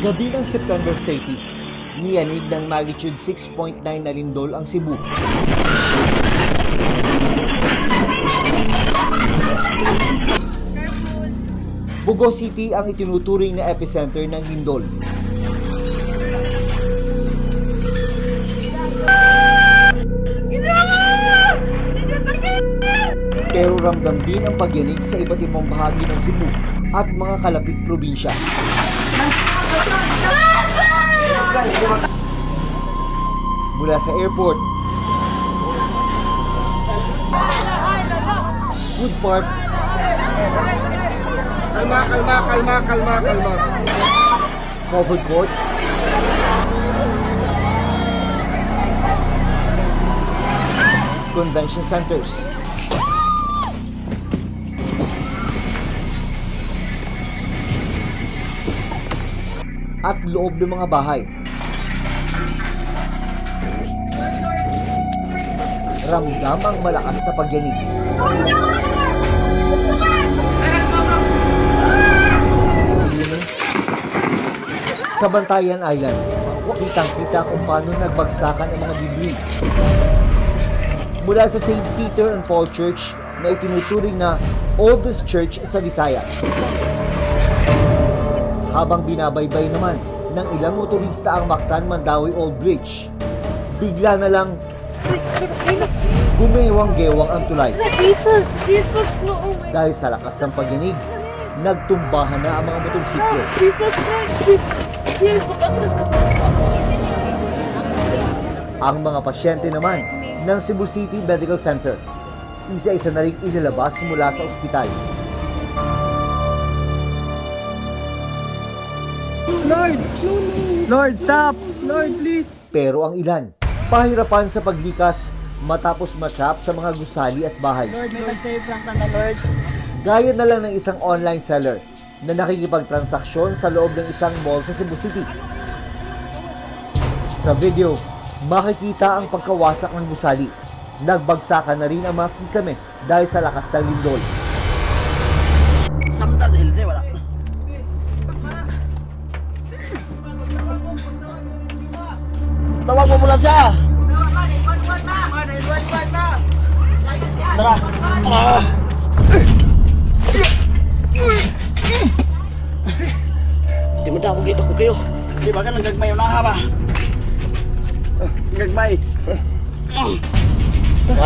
Gabi ng September 30, niyanig ng magnitude 6.9 na lindol ang Cebu. Bugo City ang itinuturing na epicenter ng lindol. Pero ramdam din ang pagyanig sa iba't ibang bahagi ng Cebu at mga kalapit probinsya. Mula sa airport, food park, kalma. Covered court, convention centers, at loob ng mga bahay. Ramdam ang malakas na pagyanig. Sa Bantayan Island, kitang-kita kung paano nagbagsakan ang mga debris. Mula sa St. Peter and Paul Church na itinuturing na oldest church sa Visayas. Habang binabaybay naman ng ilang motorista ang Mactan-Mandawi Old Bridge, bigla na lang gumewang-gewang ang tulay. Jesus, no. Dahil sa lakas ng pagyanig, nagtumbahan na ang mga motorsiklo. Jesus Christ. Ang mga pasyente naman ng Cebu City Medical Center, isa-isa na rin inilabas mula sa ospital. Lord, stop! Lord, please! Pero ang ilan, pahirapan sa paglikas matapos matrap sa mga gusali at bahay. Lord, may mag-save lang ka na, Lord. Gaya na lang ng isang online seller na nakikipagtransaksyon sa loob ng isang mall sa Cebu City. Sa video, makikita ang pagkawasak ng gusali. Nagbagsakan na rin ang mga kisame dahil sa lakas ng lindol. Samta sa LJ, wala. Tawag mo mula siya! Tara! Di mo ako dito ko kayo. Di ba ka nagagmay yung naha ba? Nagagmay. 1, 2,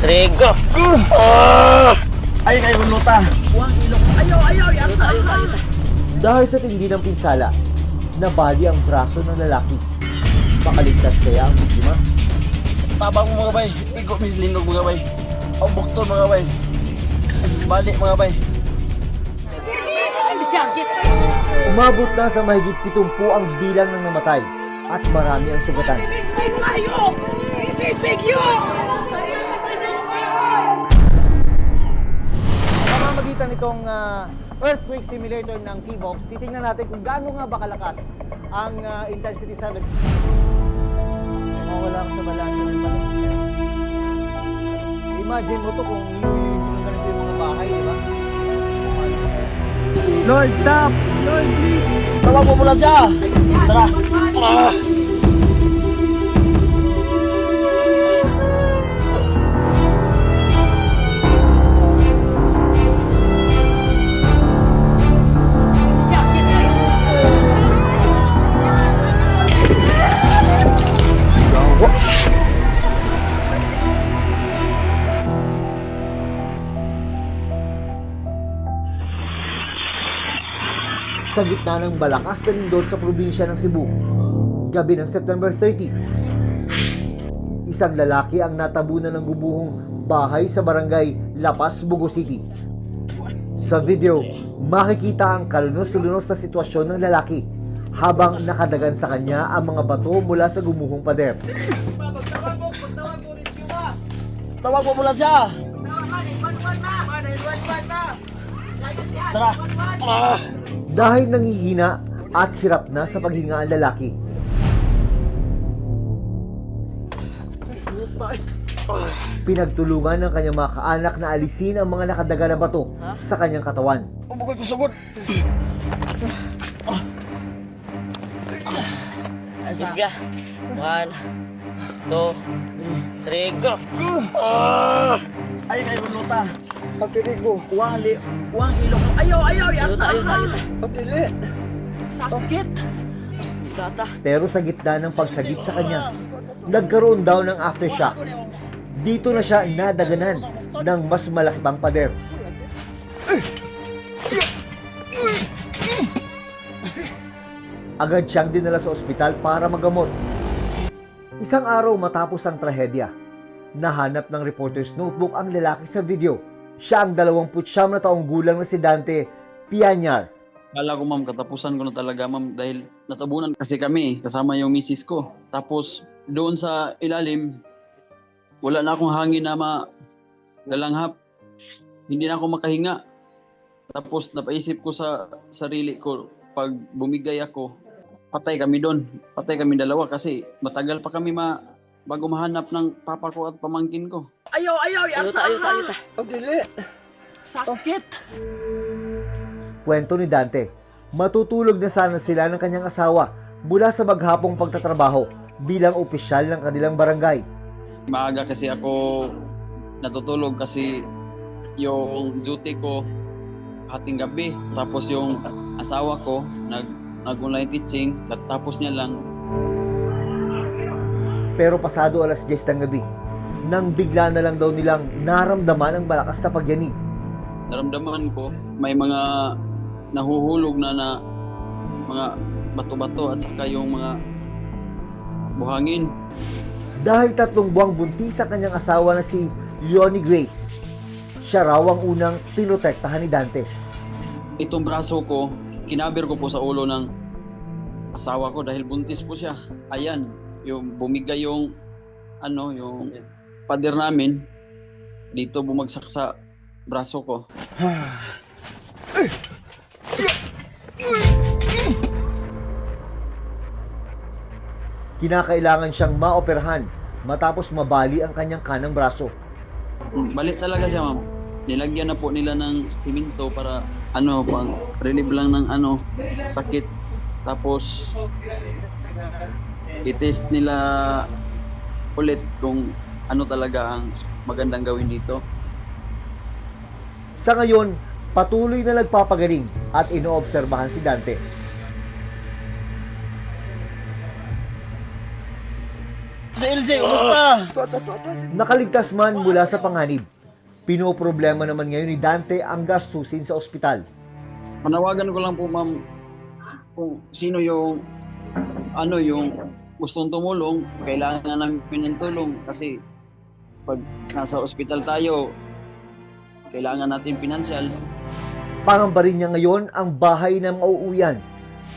3, go! Ay, kayo luta. Huwag ilok. Ayaw, yasa. Dahil sa tindi ng pinsala, nabali ang braso ng lalaki. Makaligtas kaya ang biktima? Tabang mo mga bay. Igo may linog mga bay. Ang bukton mga bay. Balik mga bay. Umabot na sa mahigit 70 ang bilang ng namatay at marami ang sugatan. Sa pamamagitan nitong earthquake simulator ng T-Box, titingnan natin kung gaano nga ba kalakas ang intensity 7. Mawala ako sa balansa ng panahon. Imagine mo to kung yung ganito yung mga bahay, di ba? Lord, stop! Lord, please! Tawag mo mula siya! Tara! Sa gitna ng malakas na lindol sa probinsya ng Cebu, gabi ng September 30, isang lalaki ang natabunan ng gubuhong bahay sa barangay Lapas, Bugo City. Sa video, makikita ang kalunos-lunos na sitwasyon ng lalaki habang nakadagan sa kanya ang mga bato mula sa gumuhong pader. Tawag mo mula siya! Tara! Dahil nangihina at hirap na sa paghinga ang lalaki, pinagtulungan ng kanyang mga kaanak na alisin ang mga nakadaga na bato sa kanyang katawan. Umugay ko sugod! Sige. 1, 2, 3, go! Ay, ay, luta. Pagkiri ko. Wang ilong mo. Ayaw, Ayuta, ayuta. Pagkiri. Sakit. Tata. Pero sa gitna ng pagsagip sa kanya, nagkaroon daw ng aftershock. Dito na siya nadaganan ng mas malaki pang pader. Agad siyang dinala sa ospital para magamot. Isang araw matapos ang trahedya, nahanap ng reporter's notebook ang lalaki sa video. Siya ang 29 na taong gulang na si Dante Pianyar. Kala ko ma'am, katapusan ko na talaga ma'am dahil natabunan kasi kami kasama yung misis ko. Tapos doon sa ilalim, wala na akong hangin na malalanghap. Hindi na ako makahinga. Tapos napaisip ko sa sarili ko, pag bumigay ako, patay kami doon. Patay kami dalawa kasi matagal pa kami bago mahanap ng papa ko at pamangkin ko. Ayaw, Ayuta. Sakit. Kwento ni Dante, matutulog na sana sila ng kanyang asawa mula sa maghapong pagtatrabaho bilang opisyal ng kanilang barangay. Maaga kasi ako natutulog kasi yung duty ko hating gabi. Tapos yung asawa ko nag-online teaching, katapos niya lang. Pero pasado alas 10 ng gabi, nang bigla na lang daw nilang naramdaman ang malakas na pagyanig. Naramdaman ko may mga nahuhulog na mga bato-bato at saka yung mga buhangin. Dahil 3 buwang buntis ang kanyang asawa na si Leonie Grace, siya raw ang unang pinotektahan ni Dante. Itong braso ko, kinabir ko po sa ulo ng asawa ko dahil buntis po siya. Ayan, yung bumigay yung yung pader namin dito, bumagsak sa braso ko. Kinakailangan siyang maoperahan matapos mabali ang kanyang kanang braso. Balik talaga siya ma'am. Nilagyan na po nila ng siminto para pang relieve lang ng sakit. Tapos i-test nila ulit kung ano talaga ang magandang gawin dito. Sa ngayon, patuloy na nagpapagaling at inoobserbahan si Dante. Sa LJ, kumusta? Nakaligtas man mula sa panganib, pinoproblema naman ngayon ni Dante ang gastusin sa ospital. Manawagan ko lang po ma'am kung sino yung gustong tumulong, kailangan namin ng tulong kasi pag nasa ospital tayo, kailangan natin pinansyal. Pangamba rin niya ngayon ang bahay na mauuyan,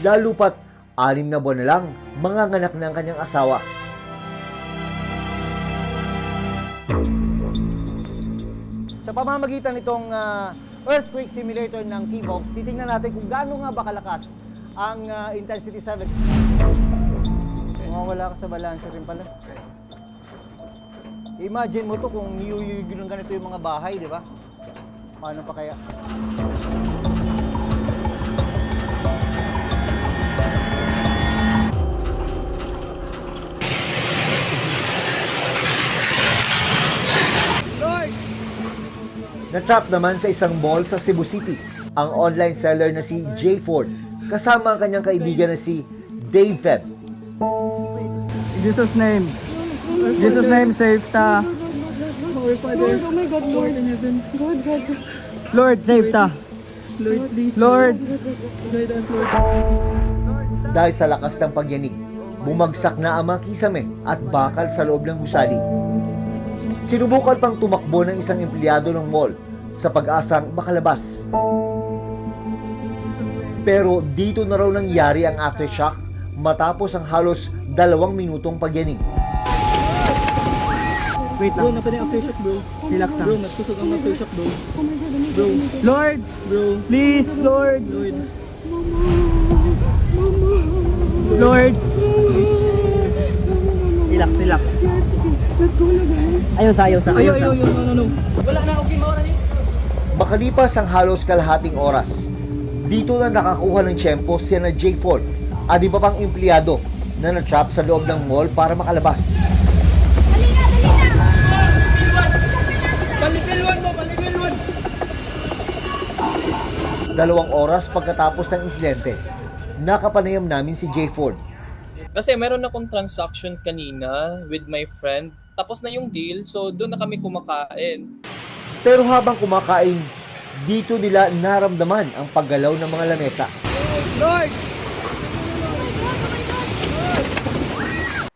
lalo pat 6 na buwan na lang manganganak ng kanyang asawa. Sa pamamagitan nitong earthquake simulator ng T-Box, titingnan natin kung gaano nga ba kalakas ang intensity 7. Mawawala ka sa balancer rin pala. Imagine mo to kung niyuyugi ng ganito yung mga bahay, di ba? Paano pa kaya? Na-trap naman sa isang mall sa Cebu City ang online seller na si Jay Ford kasama ang kanyang kaibigan na si Dave Feb. In Jesus' name. In Jesus' name, save ta. Lord, oh my God, Lord in heaven. God. Lord, save ta. Lord, please. Lord. Guide us, Lord. Dahil sa lakas ng pagyanig, bumagsak na ang mga kisame at bakal sa loob ng gusali. Sinubukan pang tumakbo ng isang empleyado ng mall sa pag-asang makalabas. Pero dito na raw nangyari ang aftershock matapos ang halos 2 minutong pagyanig. Wait lang. Bro, napad yung aftershock, bro. Relax lang. Bro, nagtusok ang aftershock, bro. Bro, Lord, bro, please, Lord. Lord. Lord. Relax. Ayos. Ayaw, no. Wala na, okay, mawala ni. Makalipas ang halos kalahating oras, dito na nakakuha ng tiyempo si na Jay Ford at iba pang empleyado na na-trap sa loob ng mall para makalabas. Dalawang oras pagkatapos ng insidente, nakapanayam namin si Jay Ford. Kasi meron akong transaction kanina with my friend. Tapos na yung deal, so doon na kami kumakain. Pero habang kumakain, dito nila naramdaman ang paggalaw ng mga lamesa.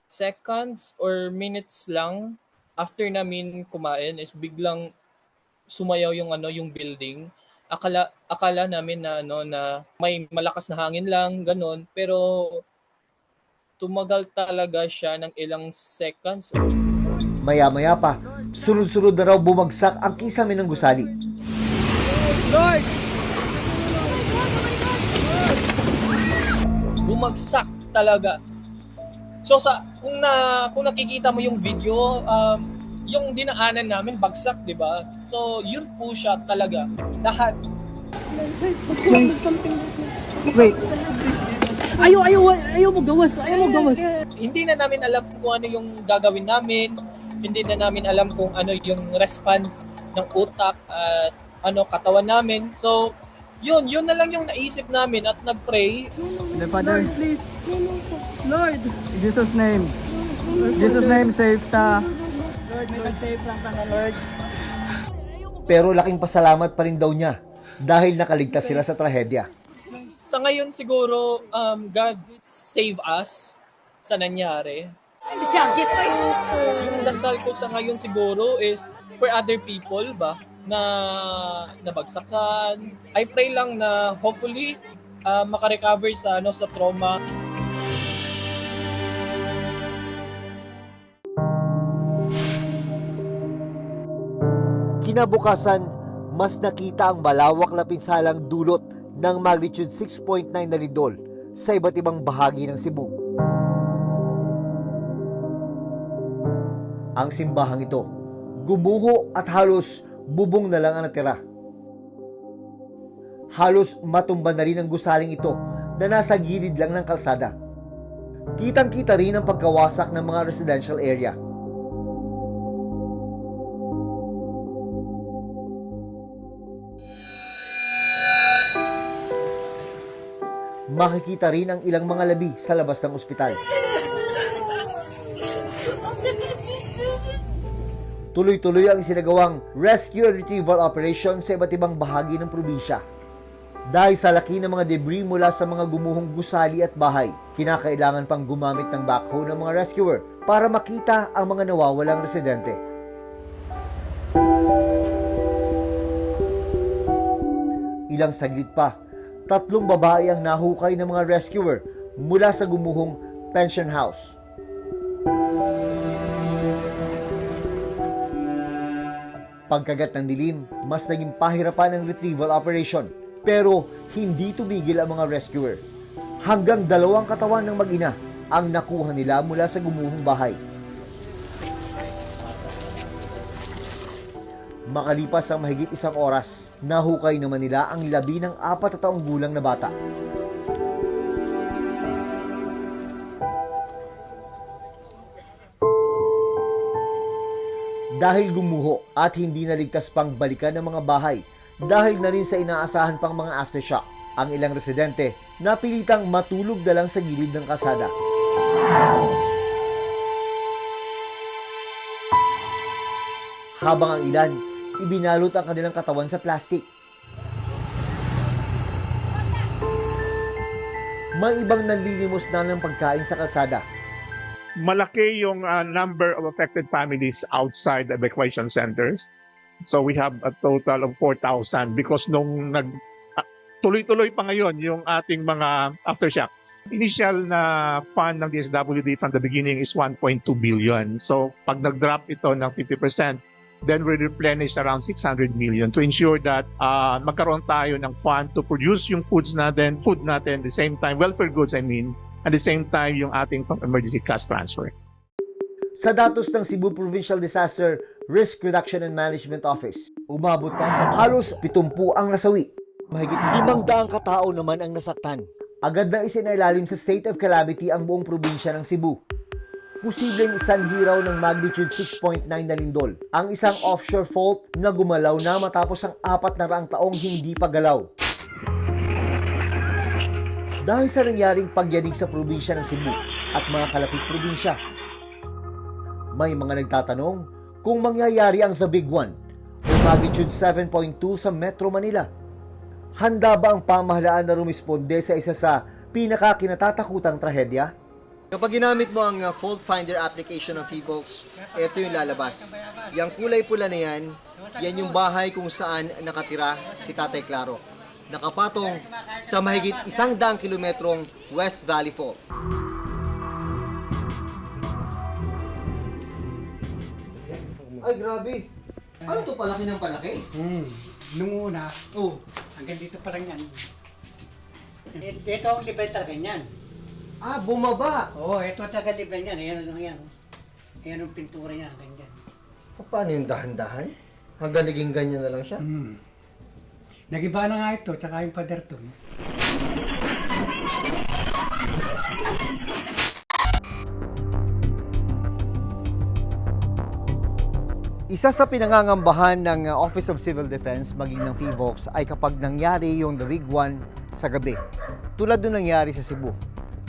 Seconds or minutes lang after namin kumain is biglang sumayaw yung yung building. Akala namin na na may malakas na hangin lang, ganun, pero tumagal talaga siya ng ilang seconds. Maya-maya pa, sunod-sunod na raw bumagsak ang kisame ng gusali. Bumagsak talaga. So kung nakikita mo yung video, yung dinaanan namin bagsak, 'di ba? So yun po siya talaga. Lahat. Wait. Ayaw mo gawas. Hindi na namin alam kung ano yung gagawin namin. Hindi na namin alam kung ano yung response ng utak at katawan namin. So yun na lang yung naisip namin at nag-pray. The Father, Please. Lord. in Jesus' name. Jesus' name, save ta. Pero laking pasalamat pa rin daw niya dahil nakaligtas sila sa trahedya. Sa ngayon siguro, God save us sa nangyari. Yung dasal ko sa ngayon siguro is for other people ba na nabagsakan. I pray lang na hopefully makarecover sa sa trauma. Kinabukasan, mas nakita ang malawak na pinsalang dulot ng magnitude 6.9 na lindol sa iba't ibang bahagi ng Cebu. Ang simbahang ito, gumuho at halos bubong na lang ang natira. Halos matumba na rin ang gusaling ito na nasa gilid lang ng kalsada. Kitang-kita rin ang pagkawasak ng mga residential area. Makikita rin ang ilang mga labi sa labas ng ospital. Tuloy-tuloy ang isinagawang rescue and retrieval operation sa iba't ibang bahagi ng probinsya. Dahil sa laki ng mga debris mula sa mga gumuhong gusali at bahay, kinakailangan pang gumamit ng backhoe ng mga rescuer para makita ang mga nawawalang residente. Ilang saglit pa, 3 babae ang nahukay ng mga rescuer mula sa gumuhong pension house. Pagkagat ng dilim, mas naging pahirapan ang retrieval operation, pero hindi tumigil ang mga rescuer. Hanggang 2 katawan ng mag-ina ang nakuha nila mula sa gumuhong bahay. Makalipas ang mahigit 1 oras, nahukay naman nila ang labi ng 4 na taong gulang na bata. Dahil gumuho at hindi naligtas pang balikan ng mga bahay, dahil na rin sa inaasahan pang mga aftershock, ang ilang residente napilitang matulog na lang sa gilid ng kalsada. Habang ang ilan, ibinalot ang kanilang katawan sa plastic. May ibang nanlilimos na ng pagkain sa kalsada. Malaki yung number of affected families outside the evacuation centers. So we have a total of 4,000 because nung tuloy-tuloy pa ngayon yung ating mga aftershocks. Initial na fund ng DSWD from the beginning is 1.2 billion. So pag nag-drop ito ng 50%, then we replenish around 600 million to ensure that magkaroon tayo ng fund to produce yung food natin, the same time, welfare goods at the same time yung ating emergency cash transfer. Sa datos ng Cebu Provincial Disaster Risk Reduction and Management Office, umabot na sa halos 70 ang nasawi. Mahigit 500 katao naman ang nasaktan. Agad na isinailalim sa state of calamity ang buong probinsya ng Cebu. Posibleng sanhi raw ng magnitude 6.9 na lindol, ang isang offshore fault na gumalaw na matapos ang 400 taong hindi pa galaw. Dahil sa nangyaring pagyanig sa probinsya ng Cebu at mga kalapit probinsya, may mga nagtatanong kung mangyayari ang The Big One o magnitude 7.2 sa Metro Manila. Handa ba ang pamahalaan na rumisponde sa isa sa pinakakinatatakutang trahedya? Kapag ginamit mo ang fault finder application ng PHIVOLTS, ito yung lalabas. Yang kulay pula na yan, yan yung bahay kung saan nakatira si Tatay Claro. Nakapatong sa mahigit 100 kilometrong West Valley Fault. Ay, grabe. Ano to, palaki ng palaki? Nung una, Oh, hanggang dito pa lang yan. Dito ang level talaga yan. bumaba. Oo, ito talaga level yan. Ayan lang yan. Ayan ang pintura niya, ganyan. Paano yung dahan-dahan? Hanggang naging ganyan na lang siya? Nagiba na nga ito, tsaka yung pader to. Isa sa pinangangambahan ng Office of Civil Defense maging ng PHIVOLTS ay kapag nangyari yung The Big One sa gabi. Tulad nung nangyari sa Cebu.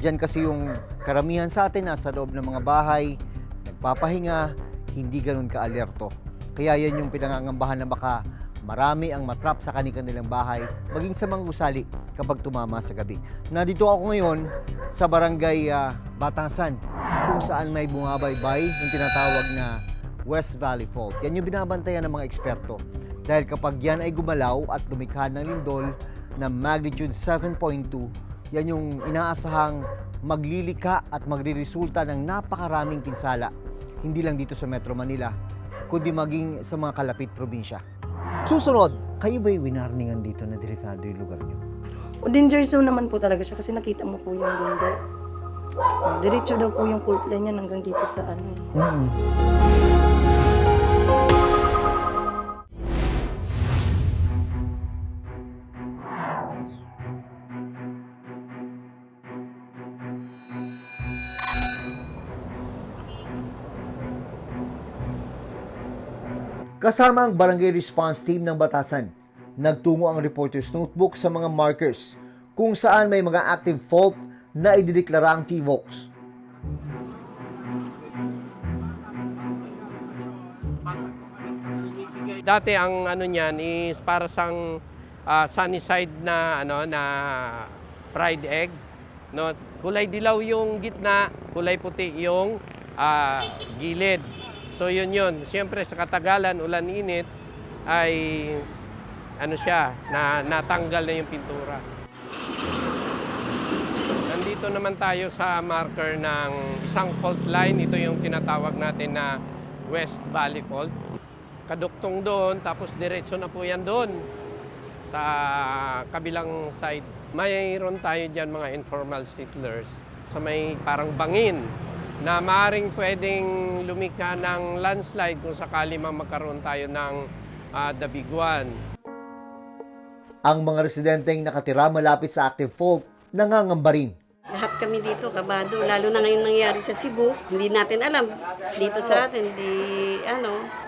Diyan kasi yung karamihan sa atin nasa loob ng mga bahay, nagpapahinga, hindi ganun ka-alerto. Kaya yan yung pinangangambahan na baka marami ang matrap sa kanilang bahay, maging sa mga gusali kapag tumama sa gabi. Nandito ako ngayon sa barangay Batansan, kung saan may bumabaybay yung tinatawag na West Valley Fault. Yan yung binabantayan ng mga eksperto. Dahil kapag yan ay gumalaw at lumikha ng lindol na magnitude 7.2, yan yung inaasahang maglilika at magriresulta ng napakaraming pinsala. Hindi lang dito sa Metro Manila, kundi maging sa mga kalapit probinsya. Susunod, kayo ba'y winarningan dito na delikado yung lugar nyo? O danger zone naman po talaga siya kasi nakita mo po yung bundok. Diretso daw po yung fault line yan hanggang dito sa ano. Kasama ang Barangay Response Team ng Batasan, nagtungo ang reporter's notebook sa mga markers kung saan may mga active fault na idideklara ang PHIVOLTS. Dati ang ano niyan is para sang sunny side na na fried egg, no. Kulay dilaw yung gitna, kulay puti yung gilid. So yun. Siyempre sa katagalan, ulan, init ay ano siya, natanggal na yung pintura. Nandito naman tayo sa marker ng isang fault line. Ito yung tinatawag natin na West Valley Fault. Kaduktong doon, tapos diretso na po yan doon sa kabilang side. Mayroon tayo dyan mga informal settlers sa may parang bangin na maaaring pwedeng lumikha ng landslide kung sakali mang magkaroon tayo ng The Big One. Ang mga residenteng nakatira malapit sa active fault nangangamba rin. Lahat kami dito, kabado. Lalo na ngayon nangyari sa Cebu. Hindi natin alam. Dito sa atin,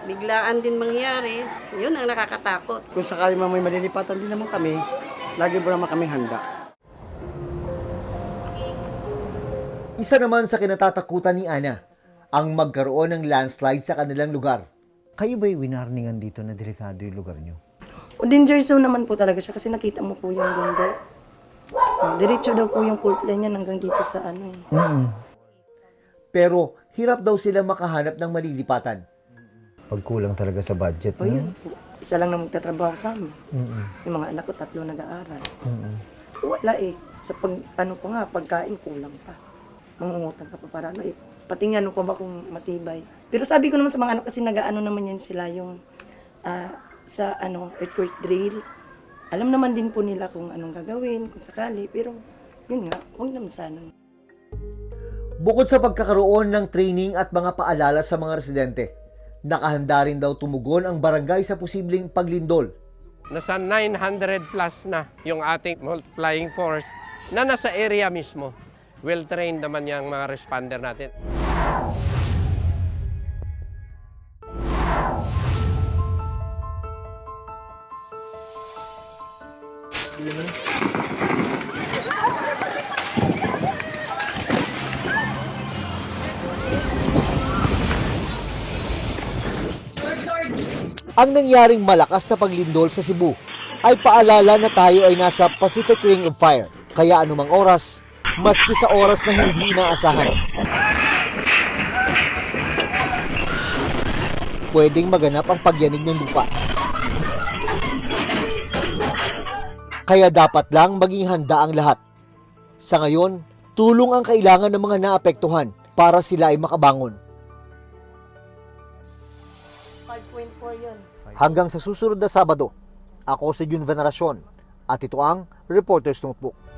biglaan din mangyari. Yun ang nakakatakot. Kung sakali man may malilipatan din naman kami, lagi mo naman kami handa. Isa naman sa kinatatakutan ni Ana, ang magkaroon ng landslide sa kanilang lugar. Kayo ba'y winarningan dito na delikado yung lugar nyo? O danger zone naman po talaga siya kasi nakita mo po yung bundok. Diretso daw po yung fault line yan hanggang dito sa ano. Pero hirap daw sila makahanap ng malilipatan. Pagkulang talaga sa budget. O yun po. Isa lang na magtatrabaho sa amin. Yung mga anak ko, 3 nag-aaral. Wala eh. Sa pagkain, kulang pa. Mangungutang ka pa para ano eh. Patingnan ko ba kung matibay. Pero sabi ko naman sa mga anak kasi nag-ano naman yan sila yung sa earthquake drill. Alam naman din po nila kung anong gagawin, kung sakali. Pero yun nga, huwag naman sana. Bukod sa pagkakaroon ng training at mga paalala sa mga residente, nakahanda rin daw tumugon ang barangay sa posibleng paglindol. Nasa 900 plus na yung ating multiplying force. na nasa area mismo. Well-trained naman yung mga responder natin. Ang nangyaring malakas na paglindol sa Cebu ay paalala na tayo ay nasa Pacific Ring of Fire. Kaya anumang oras, maski sa oras na hindi inaasahan, pwedeng maganap ang pagyanig ng lupa. Kaya dapat lang maging handa ang lahat. Sa ngayon, tulong ang kailangan ng mga naapektuhan para sila ay makabangon. 5.4 yun. Hanggang sa susunod na Sabado, ako si Jun Veneracion at ito ang Reporter's Notebook.